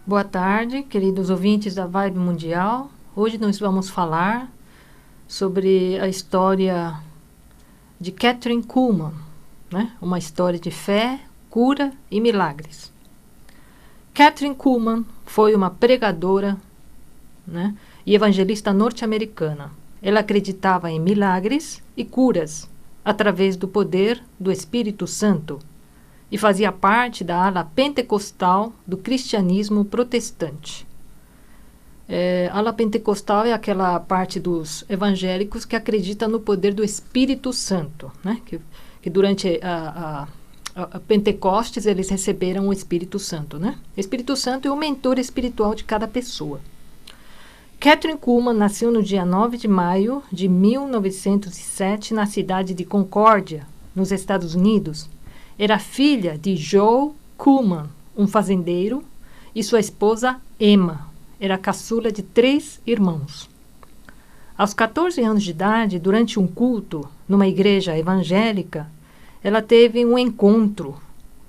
Boa tarde, queridos ouvintes da Vibe Mundial. Hoje nós vamos falar sobre a história de Kathryn Kuhlman, né? Uma história de fé, cura e milagres. Kathryn Kuhlman foi uma pregadora, né, e evangelista norte-americana. Ela acreditava em milagres e curas através do poder do Espírito Santo e fazia parte da ala pentecostal do cristianismo protestante. A ala pentecostal é aquela parte dos evangélicos que acredita no poder do Espírito Santo, né? Que durante a Pentecostes eles receberam o Espírito Santo, né? O Espírito Santo é o mentor espiritual de cada pessoa. Kathryn Kuhlman nasceu no dia 9 de maio de 1907 na cidade de Concórdia, nos Estados Unidos. Era filha de Joe Kuhlman, um fazendeiro, e sua esposa Emma. Era a caçula de 3 irmãos. Aos 14 anos de idade, durante um culto numa igreja evangélica, ela teve um encontro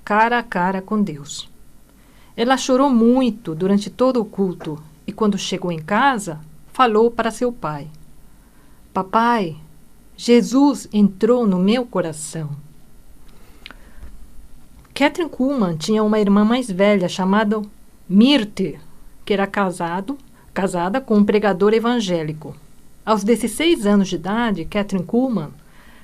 cara a cara com Deus. Ela chorou muito durante todo o culto e, quando chegou em casa, falou para seu pai: "Papai, Jesus entrou no meu coração." Kathryn Kuhlman tinha uma irmã mais velha chamada Myrte, que era casada com um pregador evangélico. Aos 16 anos de idade, Kathryn Kuhlman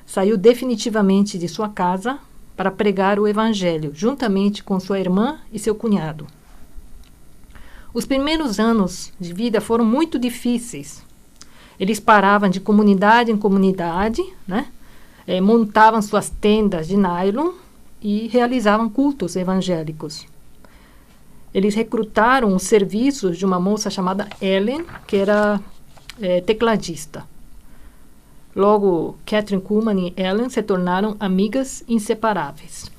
saiu definitivamente de sua casa para pregar o evangelho, juntamente com sua irmã e seu cunhado. Os primeiros anos de vida foram muito difíceis. Eles paravam de comunidade em comunidade, né? Montavam suas tendas de nylon e realizavam cultos evangélicos. Eles recrutaram os serviços de uma moça chamada Ellen, que era tecladista. Logo, Kathryn Kuhlman e Ellen se tornaram amigas inseparáveis.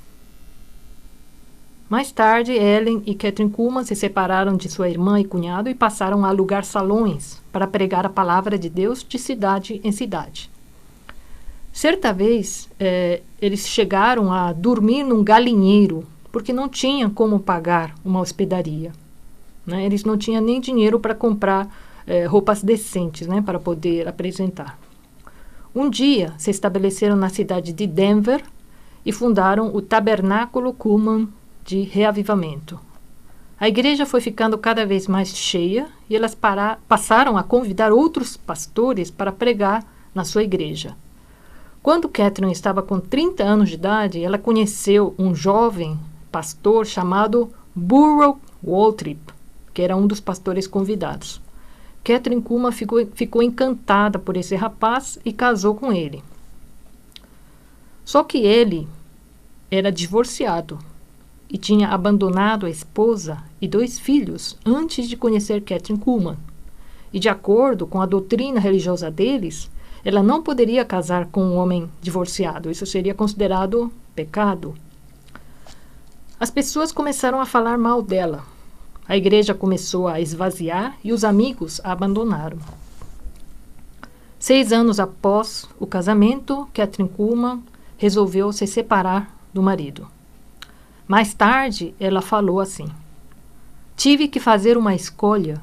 Mais tarde, Ellen e Kathryn Kuhlman se separaram de sua irmã e cunhado e passaram a alugar salões para pregar a palavra de Deus de cidade em cidade. Certa vez, eles chegaram a dormir num galinheiro, porque não tinham como pagar uma hospedaria, né? Eles não tinham nem dinheiro para comprar roupas decentes, né, para poder apresentar. Um dia, se estabeleceram na cidade de Denver e fundaram o Tabernáculo Kuhlman de Reavivamento. A igreja foi ficando cada vez mais cheia e elas passaram a convidar outros pastores para pregar na sua igreja. Quando Kathryn estava com 30 anos de idade, ela conheceu um jovem pastor chamado Burrow Waltrip, que era um dos pastores convidados. Kathryn Kuhlman ficou encantada por esse rapaz e casou com ele. Só que ele era divorciado e tinha abandonado a esposa e 2 filhos antes de conhecer Kathryn Kuhlman. E, de acordo com a doutrina religiosa deles, ela não poderia casar com um homem divorciado. Isso seria considerado pecado. As pessoas começaram a falar mal dela. A igreja começou a esvaziar e os amigos a abandonaram. 6 anos após o casamento, Kathryn Kuhlman resolveu se separar do marido. Mais tarde, ela falou assim: "Tive que fazer uma escolha.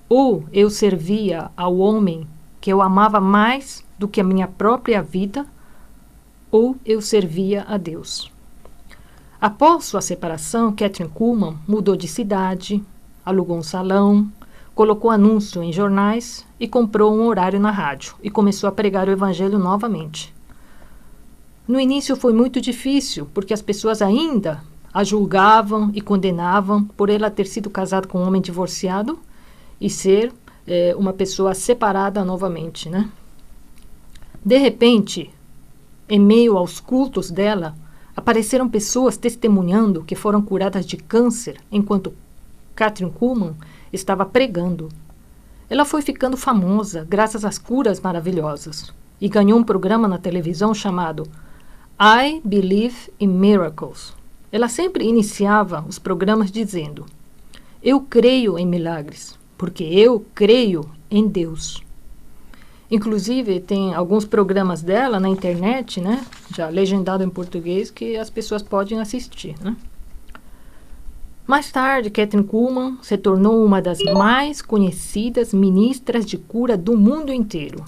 Ou eu servia ao homem que eu amava mais do que a minha própria vida, ou eu servia a Deus." Após sua separação, Kathryn Kuhlman mudou de cidade, alugou um salão, colocou anúncio em jornais e comprou um horário na rádio e começou a pregar o evangelho novamente. No início foi muito difícil, porque as pessoas ainda a julgavam e condenavam por ela ter sido casada com um homem divorciado e ser uma pessoa separada novamente, né? De repente, em meio aos cultos dela, apareceram pessoas testemunhando que foram curadas de câncer enquanto Kathryn Kuhlman estava pregando. Ela foi ficando famosa graças às curas maravilhosas. e ganhou um programa na televisão chamado I Believe in Miracles. Ela sempre iniciava os programas dizendo: eu creio em milagres, porque eu creio em Deus. Inclusive, tem alguns programas dela na internet, né, já legendado em português, que as pessoas podem assistir, né? Mais tarde, Kathryn Kuhlman se tornou uma das mais conhecidas ministras de cura do mundo inteiro.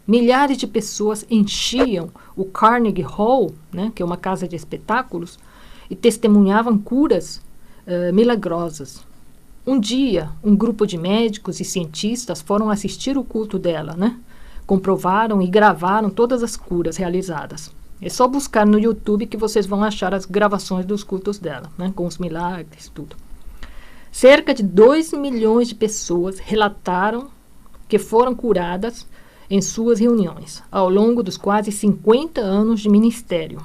Milhares de pessoas enchiam o Carnegie Hall, né, que é uma casa de espetáculos, e testemunhavam curas milagrosas. Um dia, um grupo de médicos e cientistas foram assistir o culto dela, né? Comprovaram e gravaram todas as curas realizadas. É só buscar no YouTube que vocês vão achar as gravações dos cultos dela, né? Com os milagres, tudo. Cerca de 2 milhões de pessoas relataram que foram curadas em suas reuniões, ao longo dos quase 50 anos de ministério.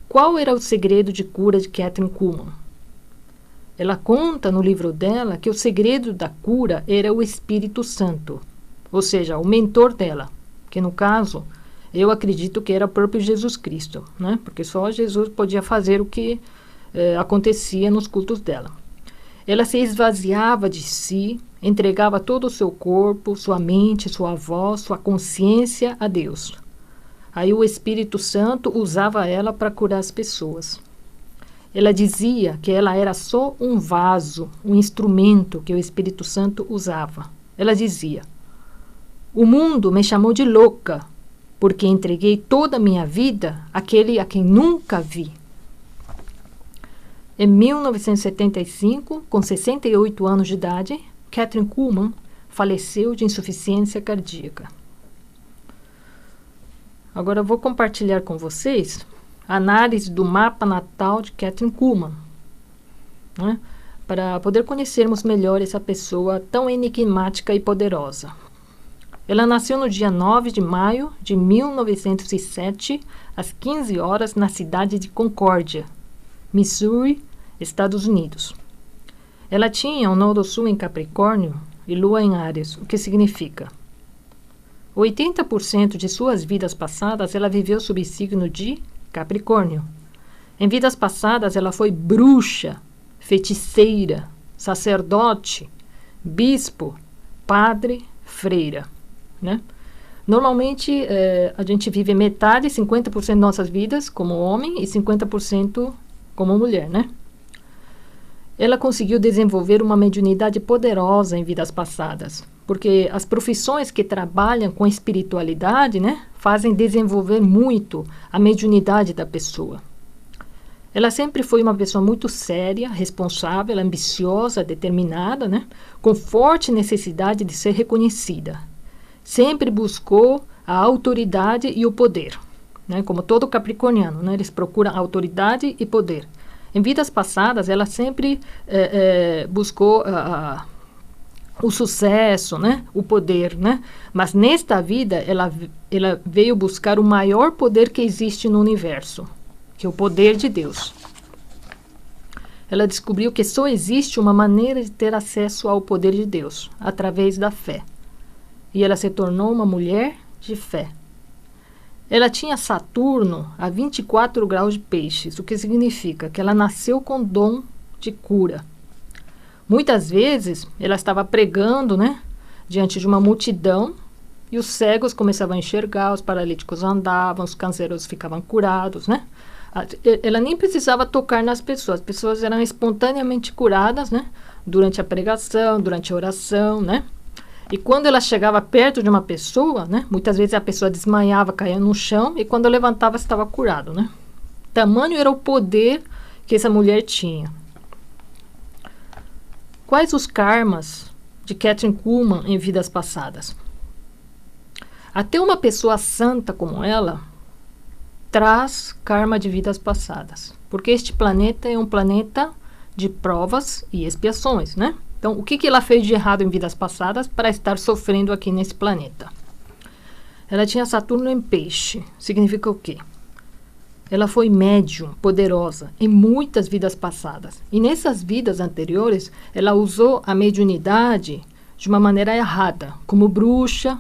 Qual era o segredo de cura de Kathryn Kuhlman? Ela conta no livro dela que o segredo da cura era o Espírito Santo, ou seja, o mentor dela, que no caso, eu acredito que era o próprio Jesus Cristo, né? Porque só Jesus podia fazer o que acontecia nos cultos dela. Ela se esvaziava de si, entregava todo o seu corpo, sua mente, sua voz, sua consciência a Deus. Aí o Espírito Santo usava ela para curar as pessoas. Ela dizia que ela era só um vaso, um instrumento que o Espírito Santo usava. Ela dizia: o mundo me chamou de louca, porque entreguei toda a minha vida àquele a quem nunca vi. Em 1975, com 68 anos de idade, Kathryn Kuhlman faleceu de insuficiência cardíaca. Agora eu vou compartilhar com vocês a análise do mapa natal de Kathryn Kuhlman, né, para poder conhecermos melhor essa pessoa tão enigmática e poderosa. Ela nasceu no dia 9 de maio de 1907, às 15 horas, na cidade de Concórdia, Missouri, Estados Unidos. Ela tinha um Nodo Sul em Capricórnio e Lua em Áries, o que significa 80% de suas vidas passadas ela viveu sob signo de Capricórnio. Em vidas passadas ela foi bruxa, feiticeira, sacerdote, bispo, padre, freira, né? Normalmente a gente vive metade, 50% de nossas vidas como homem e 50% como mulher, né? Ela conseguiu desenvolver uma mediunidade poderosa em vidas passadas, porque as profissões que trabalham com espiritualidade, né, fazem desenvolver muito a mediunidade da pessoa. Ela sempre foi uma pessoa muito séria, responsável, ambiciosa, determinada, né, com forte necessidade de ser reconhecida. Sempre buscou a autoridade e o poder, né, como todo capricorniano, né, eles procuram autoridade e poder. Em vidas passadas, ela sempre buscou o sucesso, né? O poder, né? Mas nesta vida, ela veio buscar o maior poder que existe no universo, que é o poder de Deus. Ela descobriu que só existe uma maneira de ter acesso ao poder de Deus, através da fé. E ela se tornou uma mulher de fé. Ela tinha Saturno a 24 graus de peixes, o que significa que ela nasceu com dom de cura. Muitas vezes, ela estava pregando, né, diante de uma multidão, e os cegos começavam a enxergar, os paralíticos andavam, os cânceros ficavam curados, né? Ela nem precisava tocar nas pessoas, as pessoas eram espontaneamente curadas, né, durante a pregação, durante a oração, né? E quando ela chegava perto de uma pessoa, né, muitas vezes a pessoa desmaiava, caía no chão, e quando levantava estava curado, né? Tamanho era o poder que essa mulher tinha. Quais os karmas de Kathryn Kuhlman em vidas passadas? Até uma pessoa santa como ela traz karma de vidas passadas, porque este planeta é um planeta de provas e expiações, né? Então, o que ela fez de errado em vidas passadas para estar sofrendo aqui nesse planeta? Ela tinha Saturno em peixe. Significa o quê? Ela foi médium, poderosa, em muitas vidas passadas. E nessas vidas anteriores, ela usou a mediunidade de uma maneira errada, como bruxa,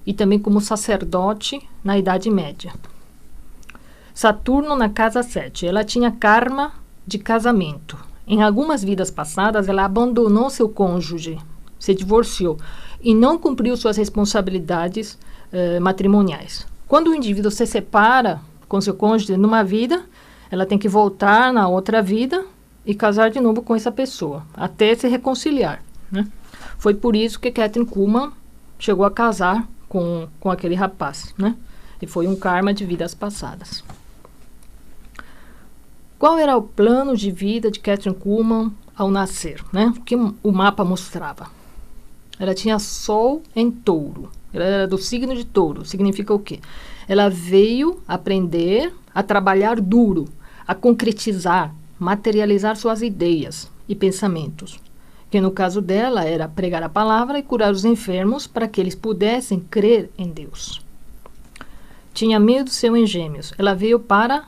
e também como sacerdote na Idade Média. Saturno na casa 7. Ela tinha karma de casamento. Em algumas vidas passadas, ela abandonou seu cônjuge, se divorciou e não cumpriu suas responsabilidades matrimoniais. Quando o indivíduo se separa com seu cônjuge numa vida, ela tem que voltar na outra vida e casar de novo com essa pessoa, até se reconciliar, né? Foi por isso que Kathryn Kuhlman chegou a casar com aquele rapaz, né? E foi um karma de vidas passadas. Qual era o plano de vida de Kathryn Kuhlman ao nascer, né? O que o mapa mostrava? Ela tinha Sol em Touro. Ela era do signo de Touro. Significa o quê? Ela veio aprender a trabalhar duro, a concretizar, materializar suas ideias e pensamentos. Que no caso dela era pregar a palavra e curar os enfermos para que eles pudessem crer em Deus. Tinha medo de ser em Gêmeos. Ela veio para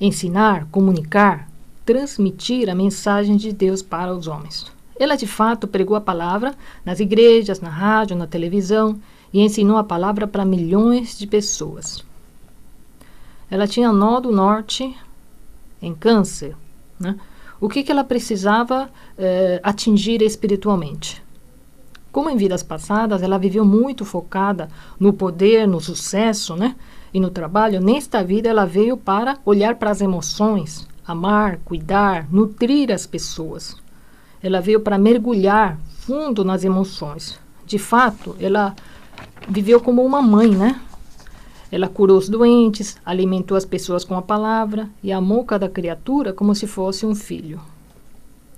ensinar, comunicar, transmitir a mensagem de Deus para os homens. Ela, de fato, pregou a palavra nas igrejas, na rádio, na televisão e ensinou a palavra para milhões de pessoas. Ela tinha nó do norte em Câncer, né? O que ela precisava atingir espiritualmente? Como em vidas passadas, ela viveu muito focada no poder, no sucesso, né? E no trabalho. Nesta vida, ela veio para olhar para as emoções, amar, cuidar, nutrir as pessoas. Ela veio para mergulhar fundo nas emoções. De fato, ela viveu como uma mãe, né? Ela curou os doentes, alimentou as pessoas com a palavra e amou cada criatura como se fosse um filho.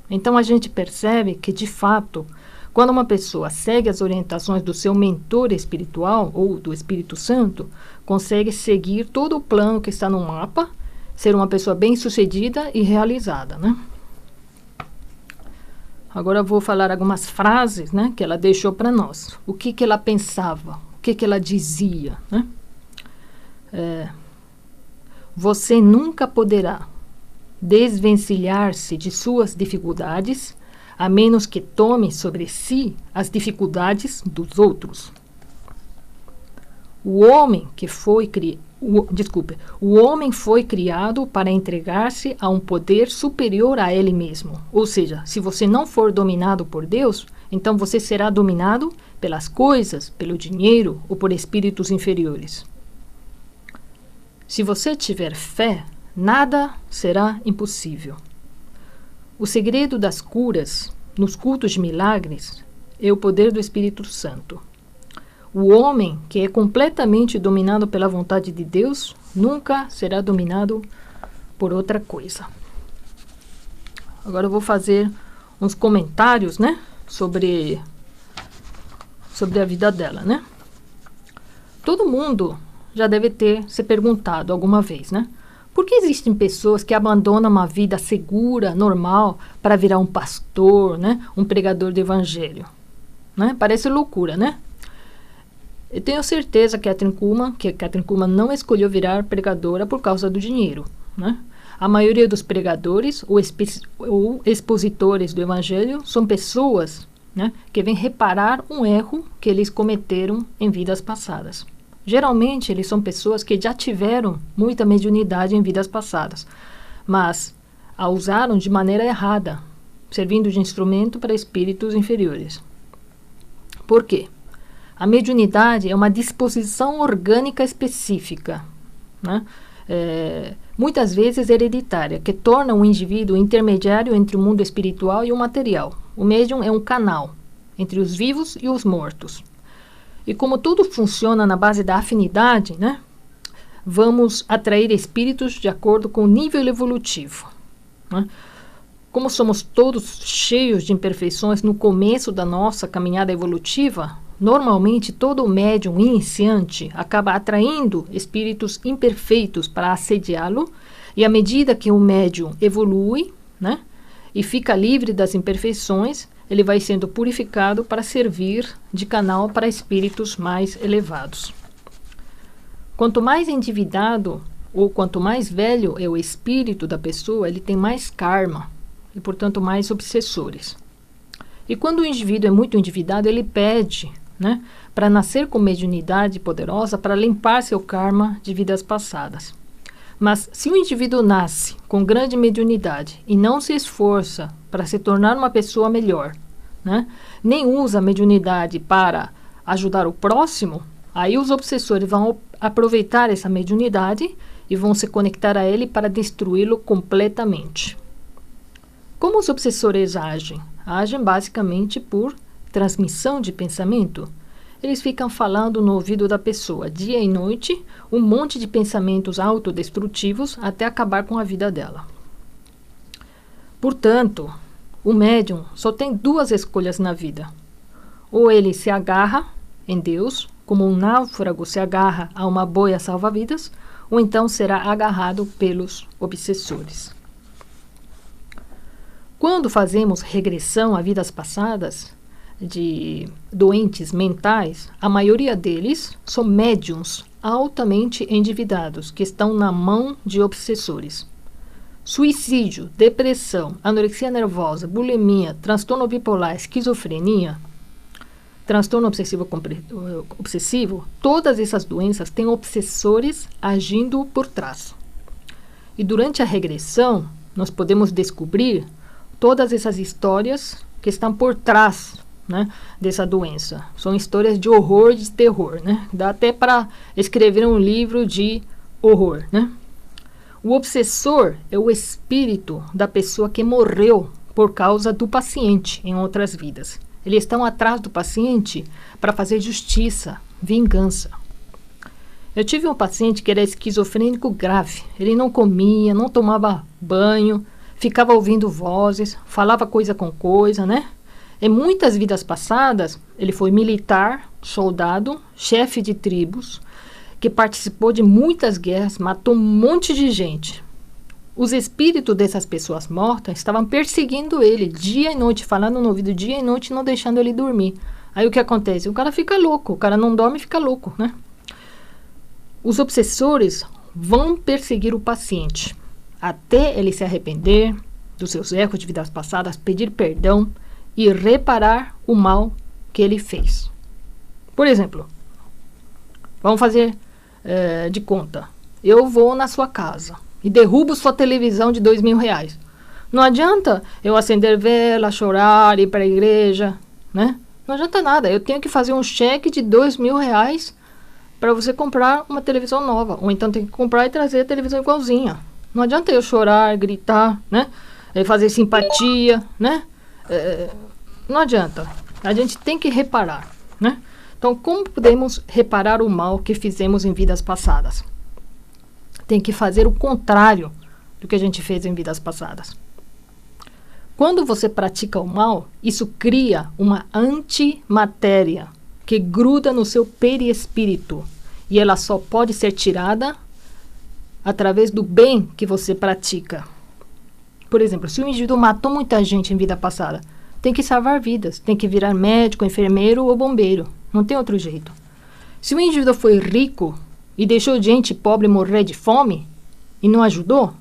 Então a gente percebe que, de fato, quando uma pessoa segue as orientações do seu mentor espiritual ou do Espírito Santo, consegue seguir todo o plano que está no mapa, ser uma pessoa bem-sucedida e realizada, né? Agora eu vou falar algumas frases, né, que ela deixou para nós. O que ela pensava, o que ela dizia, né? Você nunca poderá desvencilhar-se de suas dificuldades, a menos que tome sobre si as dificuldades dos outros. O homem foi criado para entregar-se a um poder superior a ele mesmo. Ou seja, se você não for dominado por Deus, então você será dominado pelas coisas, pelo dinheiro ou por espíritos inferiores. Se você tiver fé, nada será impossível. O segredo das curas nos cultos de milagres é o poder do Espírito Santo. O homem que é completamente dominado pela vontade de Deus nunca será dominado por outra coisa. Agora eu vou fazer uns comentários, né, sobre a vida dela, né? Todo mundo já deve ter se perguntado alguma vez, né? Por que existem pessoas que abandonam uma vida segura, normal, para virar um pastor, né? Um pregador do evangelho, né? Parece loucura, né? Eu tenho certeza que Kathryn Kuhlman não escolheu virar pregadora por causa do dinheiro, né? A maioria dos pregadores ou expositores do evangelho são pessoas, né, que vêm reparar um erro que eles cometeram em vidas passadas. Geralmente, eles são pessoas que já tiveram muita mediunidade em vidas passadas, mas a usaram de maneira errada, servindo de instrumento para espíritos inferiores. Por quê? A mediunidade é uma disposição orgânica específica, né? Muitas vezes hereditária, que torna o indivíduo intermediário entre o mundo espiritual e o material. O médium é um canal entre os vivos e os mortos. E como tudo funciona na base da afinidade, né, vamos atrair espíritos de acordo com o nível evolutivo, né? Como somos todos cheios de imperfeições no começo da nossa caminhada evolutiva, normalmente todo médium iniciante acaba atraindo espíritos imperfeitos para assediá-lo, e à medida que o médium evolui, né, e fica livre das imperfeições, ele vai sendo purificado para servir de canal para espíritos mais elevados. Quanto mais endividado ou quanto mais velho é o espírito da pessoa, ele tem mais karma e, portanto, mais obsessores. E quando o indivíduo é muito endividado, ele pede, né? Para nascer com mediunidade poderosa para limpar seu karma de vidas passadas. Mas se o indivíduo nasce com grande mediunidade e não se esforça para se tornar uma pessoa melhor, né? Nem usa a mediunidade para ajudar o próximo, aí os obsessores vão aproveitar essa mediunidade e vão se conectar a ele para destruí-lo completamente. Como os obsessores agem? Agem basicamente por transmissão de pensamento. Eles ficam falando no ouvido da pessoa, dia e noite, um monte de pensamentos autodestrutivos até acabar com a vida dela. Portanto, o médium só tem duas escolhas na vida. Ou ele se agarra em Deus, como um náufrago se agarra a uma boia salva-vidas, ou então será agarrado pelos obsessores. Quando fazemos regressão a vidas passadas de doentes mentais, a maioria deles são médiums altamente endividados que estão na mão de obsessores. Suicídio, depressão, anorexia nervosa, bulimia, transtorno bipolar, esquizofrenia, transtorno obsessivo, todas essas doenças têm obsessores agindo por trás. E durante a regressão, nós podemos descobrir todas essas histórias que estão por trás, né, dessa doença. São histórias de horror e de terror, né? Dá até para escrever um livro de horror, né? O obsessor é o espírito da pessoa que morreu por causa do paciente em outras vidas. Eles estão atrás do paciente para fazer justiça, vingança. Eu tive um paciente que era esquizofrênico grave. Ele não comia, não tomava banho, ficava ouvindo vozes, falava coisa com coisa, né? Em muitas vidas passadas, ele foi militar, soldado, chefe de tribos, que participou de muitas guerras, matou um monte de gente. Os espíritos dessas pessoas mortas estavam perseguindo ele dia e noite, falando no ouvido dia e noite, não deixando ele dormir. Aí o que acontece? O cara fica louco, o cara não dorme e fica louco, né? Os obsessores vão perseguir o paciente até ele se arrepender dos seus erros de vidas passadas, pedir perdão e reparar o mal que ele fez. Por exemplo, vamos fazer de conta. Eu vou na sua casa e derrubo sua televisão de R$2.000. Não adianta eu acender vela, chorar, ir para a igreja, né? Não adianta nada. Eu tenho que fazer um cheque de R$2.000 para você comprar uma televisão nova. Ou então tem que comprar e trazer a televisão igualzinha. Não adianta eu chorar, gritar, né? Fazer simpatia, né? Não adianta. A gente tem que reparar, né? Então, como podemos reparar o mal que fizemos em vidas passadas? Tem que fazer o contrário do que a gente fez em vidas passadas. Quando você pratica o mal, isso cria uma antimatéria que gruda no seu perispírito e ela só pode ser tirada através do bem que você pratica. Por exemplo, se o indivíduo matou muita gente em vida passada, tem que salvar vidas, tem que virar médico, enfermeiro ou bombeiro. Não tem outro jeito. Se o indivíduo foi rico e deixou gente pobre morrer de fome e não ajudou,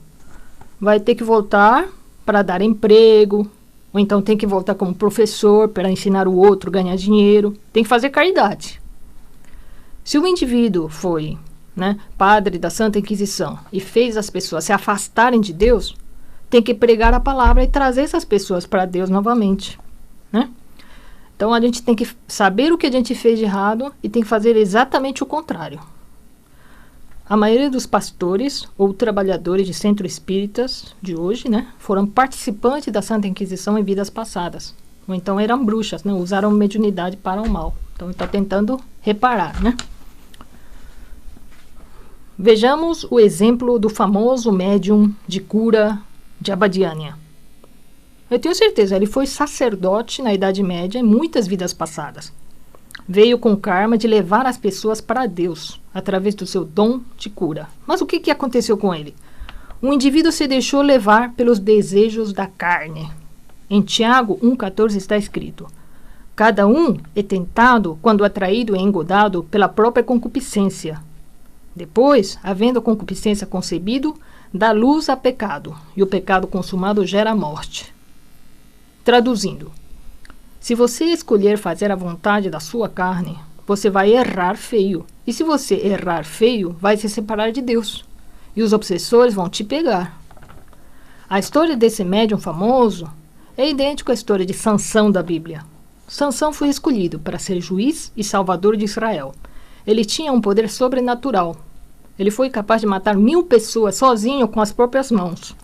vai ter que voltar para dar emprego, ou então tem que voltar como professor para ensinar o outro a ganhar dinheiro. Tem que fazer caridade. Se o indivíduo foi, né, padre da Santa Inquisição e fez as pessoas se afastarem de Deus, tem que pregar a palavra e trazer essas pessoas para Deus novamente, né? Então, a gente tem que saber o que a gente fez de errado e tem que fazer exatamente o contrário. A maioria dos pastores ou trabalhadores de centros espíritas de hoje, né, foram participantes da Santa Inquisição em vidas passadas. Ou então eram bruxas, né, usaram mediunidade para o mal. Então, está tentando reparar, né? Vejamos o exemplo do famoso médium de cura de Abadiânia. Eu tenho certeza, ele foi sacerdote na Idade Média em muitas vidas passadas. Veio com o karma de levar as pessoas para Deus, através do seu dom de cura. Mas o que aconteceu com ele? O indivíduo se deixou levar pelos desejos da carne. Em Tiago 1,14 está escrito: cada um é tentado quando atraído e engodado pela própria concupiscência. Depois, havendo a concupiscência concebido, dá luz a pecado, e o pecado consumado gera a morte. Traduzindo, Se você escolher fazer a vontade da sua carne, você vai errar feio. E se você errar feio, vai se separar de Deus. E os obsessores vão te pegar. A história desse médium famoso é idêntica à história de Sansão da Bíblia. Sansão foi escolhido para ser juiz e salvador de Israel. Ele tinha um poder sobrenatural. Ele foi capaz de matar 1000 pessoas sozinho com as próprias mãos.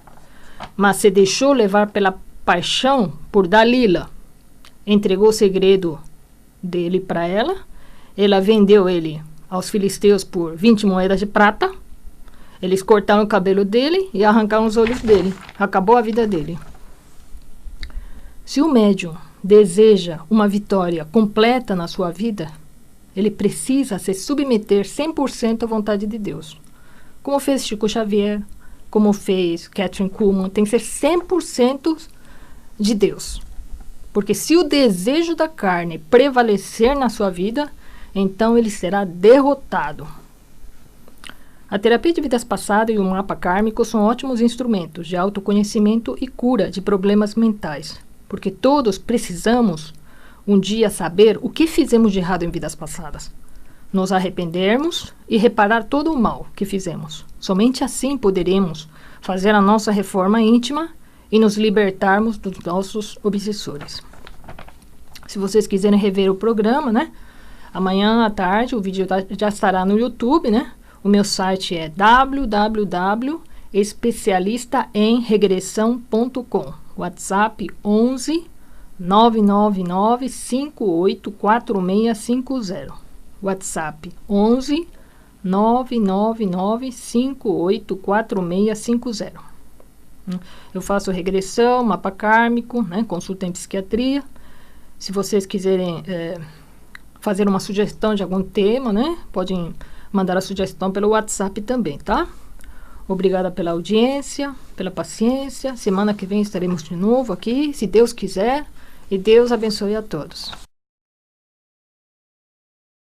Mas se deixou levar pela paixão por Dalila. Entregou o segredo dele para ela. Ela vendeu ele aos filisteus por 20 moedas de prata. Eles cortaram o cabelo dele e arrancaram os olhos dele. Acabou a vida dele. Se o médium deseja uma vitória completa na sua vida, ele precisa se submeter 100% à vontade de Deus. Como fez Chico Xavier, como fez Kathryn Kuhlman, tem que ser 100% de Deus. Porque se o desejo da carne prevalecer na sua vida, então ele será derrotado. A terapia de vidas passadas e o mapa kármico são ótimos instrumentos de autoconhecimento e cura de problemas mentais. Porque todos precisamos um dia saber o que fizemos de errado em vidas passadas. Nos arrependermos e reparar todo o mal que fizemos. Somente assim poderemos fazer a nossa reforma íntima e nos libertarmos dos nossos obsessores. Se vocês quiserem rever o programa, né? Amanhã à tarde o vídeo já estará no YouTube, né? O meu site é www.especialistaemregressão.com. WhatsApp 11 999 584650. WhatsApp 11 999 584650. Eu faço regressão, mapa kármico, né? Consulta em psiquiatria. Se vocês quiserem fazer uma sugestão de algum tema, né? Podem mandar a sugestão pelo WhatsApp também, tá? Obrigada pela audiência, pela paciência. Semana que vem estaremos de novo aqui, se Deus quiser. E Deus abençoe a todos.